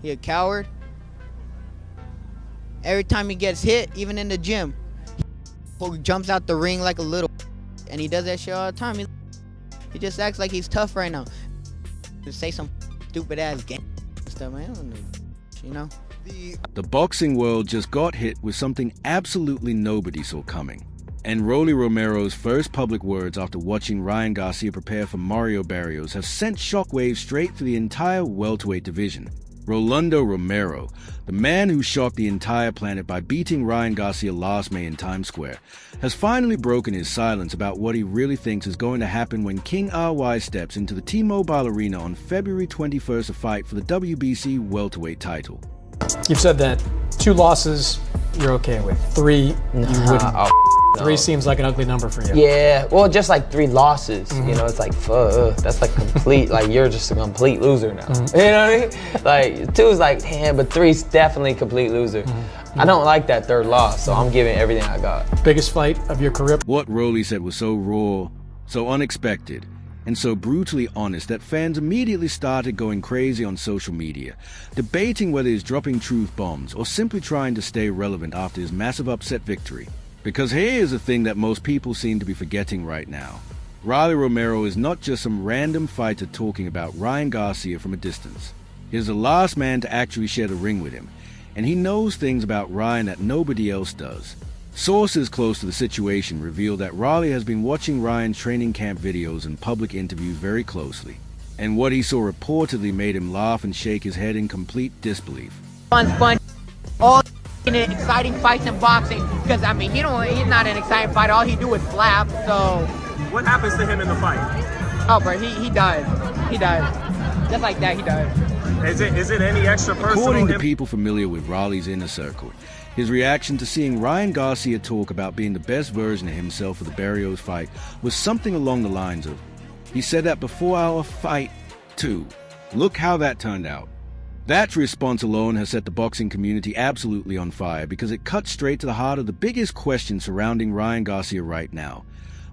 He a coward. Every time he gets hit, even in the gym, he jumps out the ring like a little, and he does that shit all the time. He just acts like he's tough right now. Just say some stupid ass game stuff, man. I don't know, you know. The boxing world just got hit with something absolutely nobody saw coming. And Rolly Romero's first public words after watching Ryan Garcia prepare for Mario Barrios have sent shockwaves straight through the entire welterweight division. Rolando Romero, the man who shocked the entire planet by beating Ryan Garcia last May in Times Square, has finally broken his silence about what he really thinks is going to happen when King RY steps into the T-Mobile Arena on February 21st to fight for the WBC welterweight title. You've said that 2 losses you're okay with. 3 you wouldn't. 3 seems like an ugly number for you. Yeah, well, just like 3 losses, you know, it's like, fuck, that's like complete, like you're just a complete loser now. You know what I mean? Like 2 is like, damn, but 3's definitely complete loser. I don't like that 3rd loss, so I'm giving everything I got. Biggest fight of your career? What Rolly said was so raw, so unexpected, and so brutally honest that fans immediately started going crazy on social media, debating whether he's dropping truth bombs or simply trying to stay relevant after his massive upset victory. Because here's the thing that most people seem to be forgetting right now. Rolly Romero is not just some random fighter talking about Ryan Garcia from a distance. He's the last man to actually share the ring with him, and he knows things about Ryan that nobody else does. Sources close to the situation reveal that Rolly has been watching Ryan's training camp videos and public interviews very closely, and what he saw reportedly made him laugh and shake his head in complete disbelief. Fun. All in exciting fights in boxing, because I mean, he's not an exciting fighter. All he do is flap. So what happens to him in the fight? Oh, bro, he does. Just like that, he does. Is it any extra personal? According to people familiar with Rolly's inner circle, his reaction to seeing Ryan Garcia talk about being the best version of himself for the Barrios fight was something along the lines of, "He said that before our fight, too. Look how that turned out." That response alone has set the boxing community absolutely on fire because it cuts straight to the heart of the biggest question surrounding Ryan Garcia right now,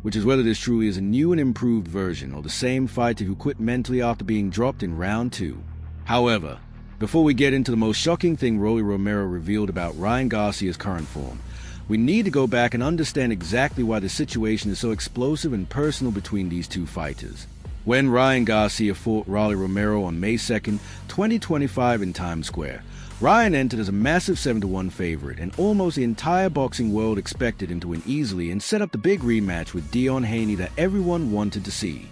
which is whether this truly is a new and improved version or the same fighter who quit mentally after being dropped in round 2. However, before we get into the most shocking thing Rolly Romero revealed about Ryan Garcia's current form, we need to go back and understand exactly why the situation is so explosive and personal between these 2 fighters. When Ryan Garcia fought Rolly Romero on May 2nd, 2025 in Times Square, Ryan entered as a massive 7-1 favorite, and almost the entire boxing world expected him to win easily and set up the big rematch with Dion Haney that everyone wanted to see.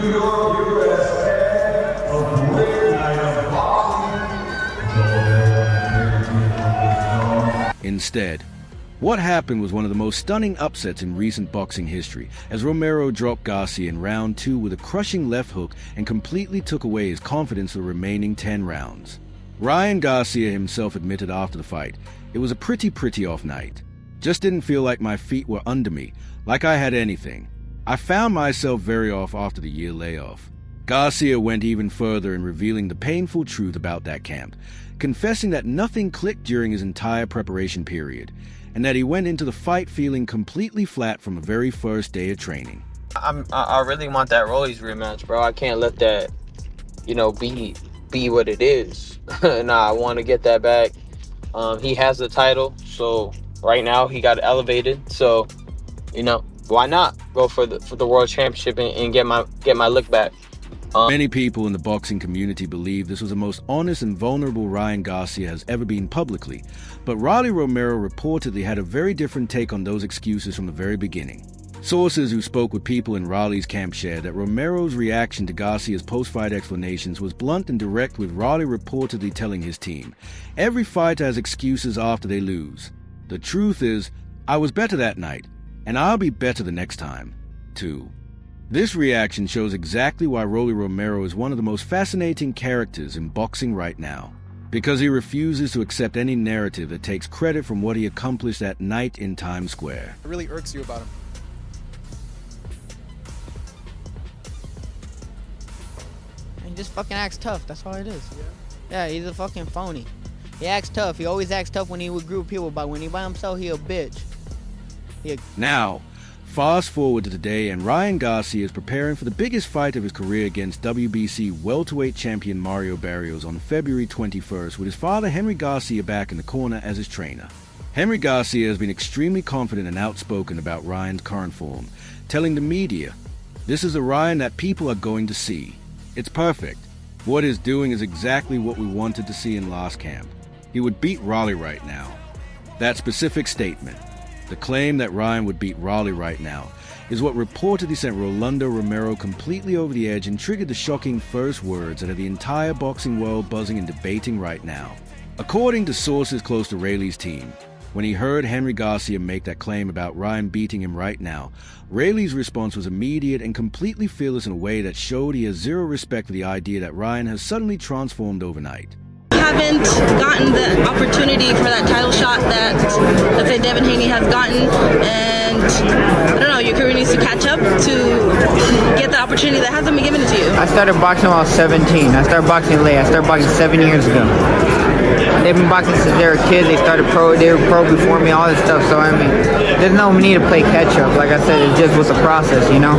New York, USA, a great night of boxing. Instead, what happened was one of the most stunning upsets in recent boxing history, as Romero dropped Garcia in round 2 with a crushing left hook and completely took away his confidence for the remaining 10 rounds. Ryan Garcia himself admitted after the fight, "It was a pretty off night. Just didn't feel like my feet were under me, like I had anything. I found myself very off after the year layoff." Garcia went even further in revealing the painful truth about that camp, confessing that nothing clicked during his entire preparation period, and that he went into the fight feeling completely flat from the very first day of training. I really want that Rolly's rematch, bro. I can't let that, be what it is. Nah, I want to get that back. He has the title, so right now he got elevated. So, why not go for the world championship and get my look back? Many people in the boxing community believe this was the most honest and vulnerable Ryan Garcia has ever been publicly, but Rolly Romero reportedly had a very different take on those excuses from the very beginning. Sources who spoke with people in Rolly's camp shared that Romero's reaction to Garcia's post-fight explanations was blunt and direct, with Rolly reportedly telling his team, "Every fighter has excuses after they lose. The truth is, I was better that night, and I'll be better the next time, too." This reaction shows exactly why Rolly Romero is one of the most fascinating characters in boxing right now, because he refuses to accept any narrative that takes credit from what he accomplished that night in Times Square. What really irks you about him? He just fucking acts tough, that's all it is. Yeah, he's a fucking phony. He acts tough. He always acts tough when he with group of people, but when he by himself, he a bitch. Now, Fast forward to today, and Ryan Garcia is preparing for the biggest fight of his career against WBC welterweight champion Mario Barrios on February 21st, with his father Henry Garcia back in the corner as his trainer. Henry Garcia has been extremely confident and outspoken about Ryan's current form, telling the media, "This is a Ryan that people are going to see. It's perfect. What he's doing is exactly what we wanted to see in last camp. He would beat Raleigh right now." That specific statement, the claim that Ryan would beat Raleigh right now, is what reportedly sent Rolando Romero completely over the edge and triggered the shocking first words that have the entire boxing world buzzing and debating right now. According to sources close to Rayleigh's team, when he heard Henry Garcia make that claim about Ryan beating him right now, Rayleigh's response was immediate and completely fearless in a way that showed he has zero respect for the idea that Ryan has suddenly transformed overnight. Haven't gotten the opportunity for that title shot that, let's say, Devin Haney has gotten, and I don't know, your career needs to catch up to get the opportunity that hasn't been given to you. I started boxing when I was 17. I started boxing late. I started boxing 7 years ago. They've been boxing since they were kids. They were pro before me, all this stuff. So I mean, there's no need to play catch up. Like I said, it's just with the process, you know.